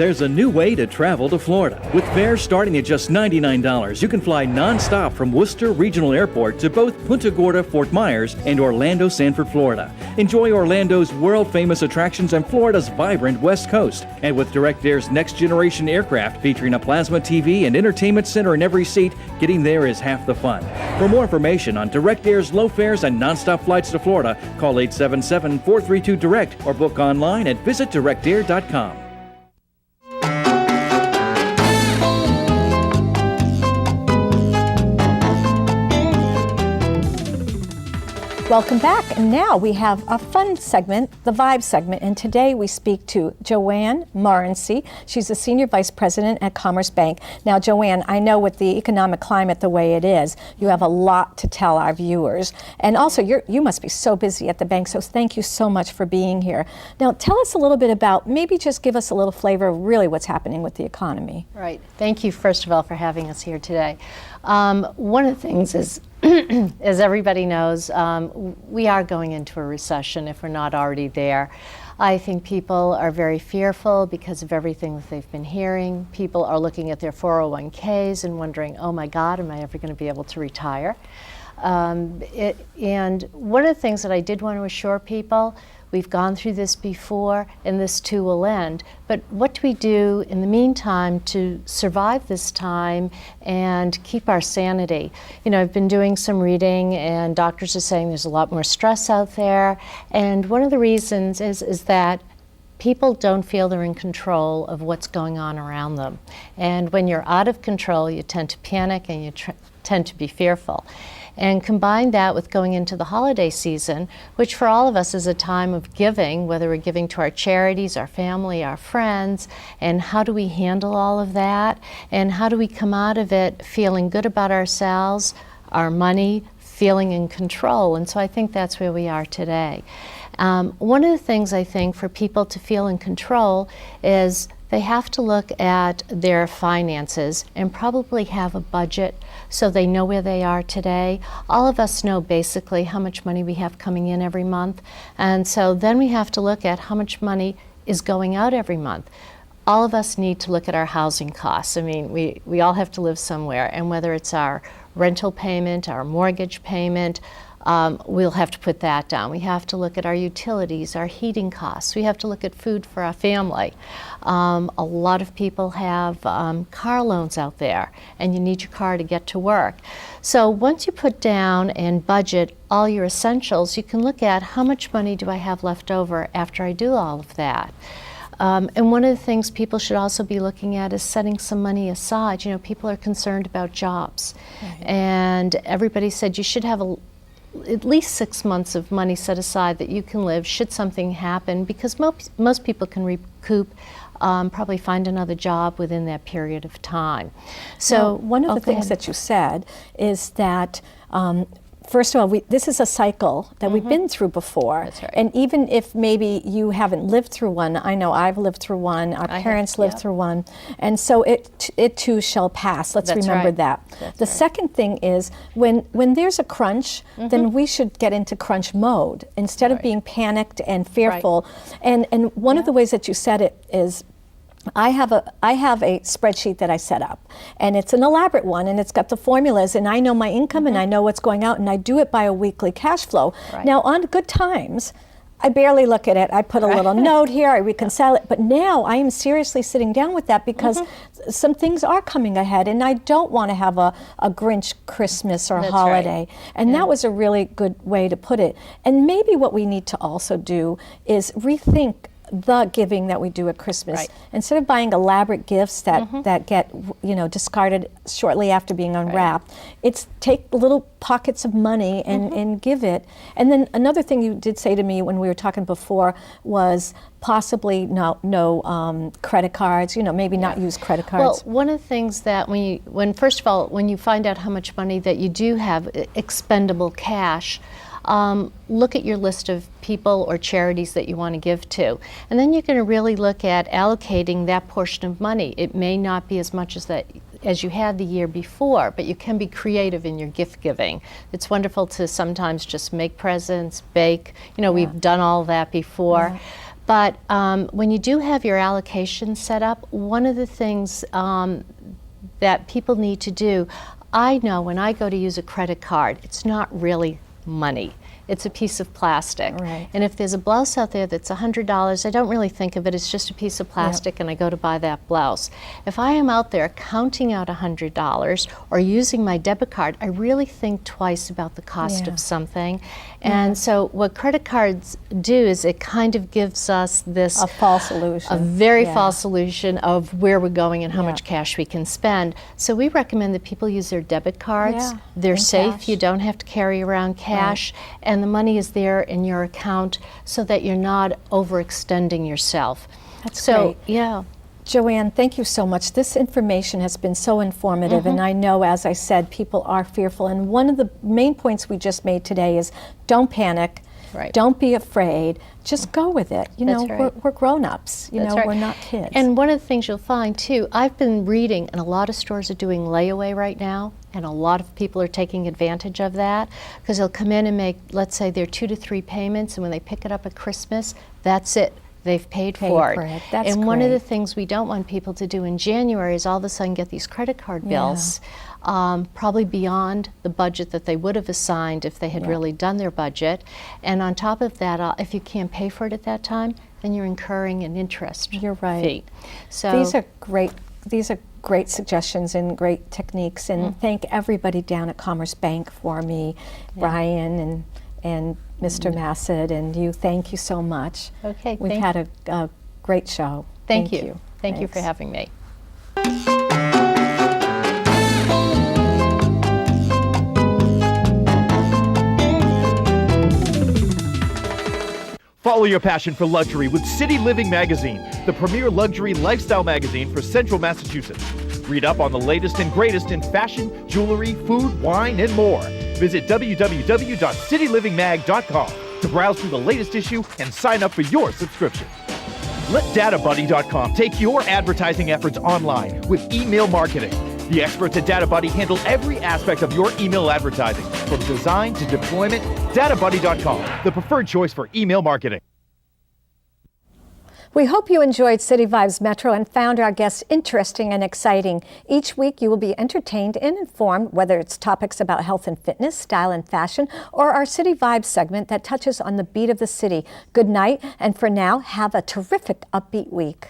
There's a new way to travel to Florida. With fares starting at just $99, you can fly non-stop from Worcester Regional Airport to both Punta Gorda, Fort Myers, and Orlando, Sanford, Florida. Enjoy Orlando's world-famous attractions and Florida's vibrant West Coast. And with Direct Air's next-generation aircraft featuring a plasma TV and entertainment center in every seat, getting there is half the fun. For more information on Direct Air's low fares and non-stop flights to Florida, call 877-432-DIRECT or book online at visitdirectair.com. Welcome back, and now we have a fun segment, the Vibe segment, and today we speak to Joanne Morency. She's the Senior Vice President at Commerce Bank. Now, Joanne, I know with the economic climate the way it is, you have a lot to tell our viewers, and also you must be so busy at the bank, so thank you so much for being here. Now, tell us a little bit about, maybe just give us a little flavor of really what's happening with the economy. Right. Thank you, first of all, for having us here today. One of the things is, as everybody knows, we are going into a recession if we're not already there. I think people are very fearful because of everything that they've been hearing. People are looking at their 401ks and wondering, oh my God, am I ever going to be able to retire? And one of the things that I did want to assure people, we've gone through this before, and this too will end. But what do we do in the meantime to survive this time and keep our sanity? You know, I've been doing some reading, and doctors are saying there's a lot more stress out there. And one of the reasons is that people don't feel they're in control of what's going on around them. And when you're out of control, you tend to panic and you tend to be fearful. And combine that with going into the holiday season, which for all of us is a time of giving, whether we're giving to our charities, our family, our friends, and how do we handle all of that? And how do we come out of it feeling good about ourselves, our money, feeling in control? And so I think that's where we are today. One of the things I think for people to feel in control is they have to look at their finances and probably have a budget so they know where they are today. All of us know basically how much money we have coming in every month, and so then we have to look at how much money is going out every month. All of us need to look at our housing costs. I mean, we all have to live somewhere, and whether it's our rental payment, our mortgage payment, we'll have to put that down. We have to look at our utilities, our heating costs. We have to look at food for our family. A lot of people have car loans out there, and you need your car to get to work. So once you put down and budget all your essentials, you can look at how much money do I have left over after I do all of that. And one of the things people should also be looking at is setting some money aside. You know, people are concerned about jobs. Mm-hmm. And everybody said you should have at least 6 months of money set aside that you can live should something happen, because most people can recoup, probably find another job within that period of time. So one of the things that you said is that first of all, this is a cycle that we've been through before. That's right. And even if maybe you haven't lived through one, I know I've lived through one, our parents lived through one, and so it too shall pass. Let's remember that. The second thing is, when there's a crunch, then we should get into crunch mode instead of being panicked and fearful. And one of the ways that you said it is, I have a spreadsheet that I set up, and it's an elaborate one, and it's got the formulas, and I know my income and I know what's going out, and I do it by a weekly cash flow. Right. Now, on good times, I barely look at it. I put a little note here, I reconcile it, but now I am seriously sitting down with that because some things are coming ahead, and I don't want to have a Grinch Christmas or holiday. Right. And that was a really good way to put it. And maybe what we need to also do is rethink the giving that we do at Christmas. Right. Instead of buying elaborate gifts that get discarded shortly after being unwrapped, it's take little pockets of money and give it. And then another thing you did say to me when we were talking before was possibly no credit cards, maybe not use credit cards. Well, one of the things that first of all, when you find out how much money that you do have expendable cash, look at your list of people or charities that you want to give to. And then you're going to really look at allocating that portion of money. It may not be as much as you had the year before, but you can be creative in your gift giving. It's wonderful to sometimes just make presents, bake. We've done all that before. But when you do have your allocation set up, one of the things that people need to do, I know when I go to use a credit card, it's not really money. It's a piece of plastic. Right. And if there's a blouse out there that's $100, I don't really think of it as just a piece of plastic, and I go to buy that blouse. If I am out there counting out $100 or using my debit card, I really think twice about the cost of something. And so what credit cards do is it kind of gives us this A false illusion. a very false illusion of where we're going and how much cash we can spend. So we recommend that people use their debit cards. They're and safe. cash. You don't have to carry around cash, and the money is there in your account so that you're not overextending yourself. That's so great. Joanne, thank you so much. This information has been so informative, and I know, as I said, people are fearful. And one of the main points we just made today is don't panic, don't be afraid, just go with it. You know, we're grown-ups, you know, we're not kids. And one of the things you'll find too, I've been reading, and a lot of stores are doing layaway right now, and a lot of people are taking advantage of that, because they'll come in and make, let's say, their 2 to 3 payments, and when they pick it up at Christmas, that's it. They've paid for it. That's and one of great. the things we don't want people to do in January is all of a sudden get these credit card bills, probably beyond the budget that they would have assigned if they had really done their budget. And on top of that, if you can't pay for it at that time, then you're incurring an interest fee. So these are great. These are great suggestions and great techniques. And thank everybody down at Commerce Bank for me, Brian and Mr. Massett, and you. Thank you so much. Okay, we've had a great show. Thank you. Thank you for having me. Follow your passion for luxury with City Living Magazine, the premier luxury lifestyle magazine for Central Massachusetts. Read up on the latest and greatest in fashion, jewelry, food, wine, and more. Visit www.citylivingmag.com to browse through the latest issue and sign up for your subscription. Let DataBuddy.com take your advertising efforts online with email marketing. The experts at DataBuddy handle every aspect of your email advertising, from design to deployment. DataBuddy.com, the preferred choice for email marketing. We hope you enjoyed City Vibes Metro and found our guests interesting and exciting. Each week you will be entertained and informed, whether it's topics about health and fitness, style and fashion, or our City Vibes segment that touches on the beat of the city. Good night, and for now, have a terrific upbeat week.